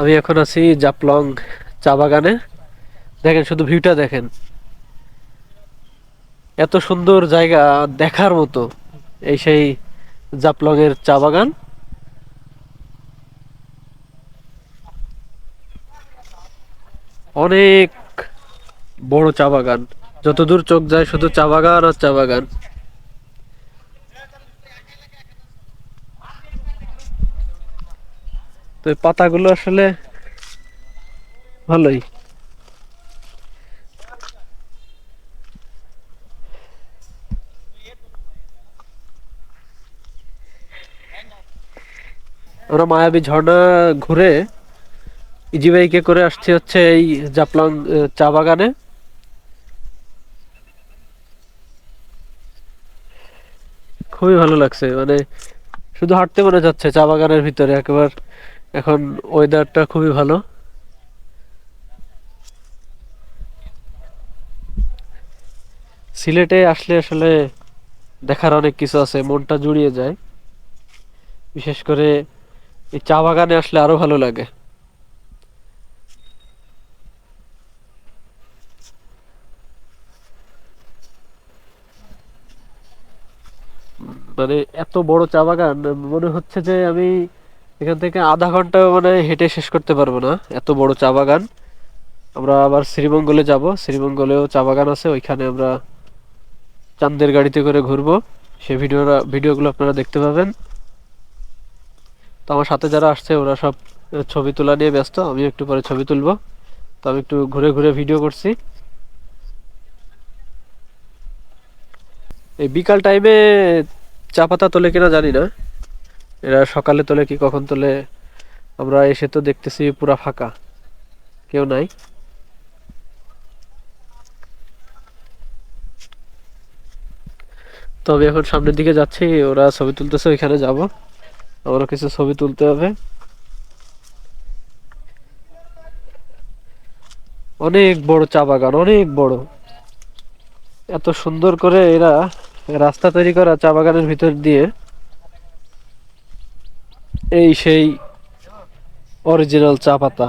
আমি এখন আছি জাফলং চা বাগানে। দেখেন, শুধু ভিউটা দেখেন, এত সুন্দর জায়গা, দেখার মতো। এই সেই জাফলং এর চা বাগান। অনেক বড় চা বাগান, যতদূর চোখ যায় শুধু চা বাগান আর চা বাগান। তো এই পাতাগুলো আসলে ভালোই। আমরা মায়াবী ঝর্ণা ঘুরে ইজি বাইকে করে আসছি হচ্ছে এই জাফলং চা বাগানে। খুবই ভালো লাগছে, মানে শুধু হাঁটতে মনে যাচ্ছে চা বাগানের ভিতরে একেবারে। এখন ওয়েদারটা খুবই ভালো। সিলেটে আসলে আসলে দেখার অনেক কিছু আছে, মনটা জুড়িয়ে যায়। বিশেষ করে এই চা বাগানে আসলে আরো ভালো লাগে। মানে এত বড় চা বাগান, মনে হচ্ছে যে আমি এখান থেকে আধা ঘন্টা মানে হেঁটে শেষ করতে পারবো না, এত বড় চা বাগান। আমরা আবার শ্রীমঙ্গলে যাব, শ্রীমঙ্গলেও চা বাগান আছে, ওইখানে আমরা চান্দের গাড়িতে করে ঘুরবো। সেই ভিডিওগুলো আপনারা দেখতে পাবেন। তো আমার সাথে যারা আসছে ওরা সব ছবি তোলা নিয়ে ব্যস্ত, আমি একটু পরে ছবি তুলবো। তো আমি একটু ঘুরে ঘুরে ভিডিও করছি। এই বিকাল টাইমে চা পাতা তোলে কিনা জানি না, এরা সকালে তোলে কি কখন তোলে। আমরা এসে তো দেখতেছি পুরা ফাঁকা, কেউ নাই। তো আমি এখন সামনের দিকে যাচ্ছি, ওরা ছবি তুলতেছে, ওইখানে যাব। আমারও কিছু ছবি তুলতে হবে। অনেক বড় চা বাগান, অনেক বড়। এত সুন্দর করে এরা রাস্তা তৈরি করা চা বাগানের ভিতর দিয়ে। এই সেই অরিজিনাল চা পাতা।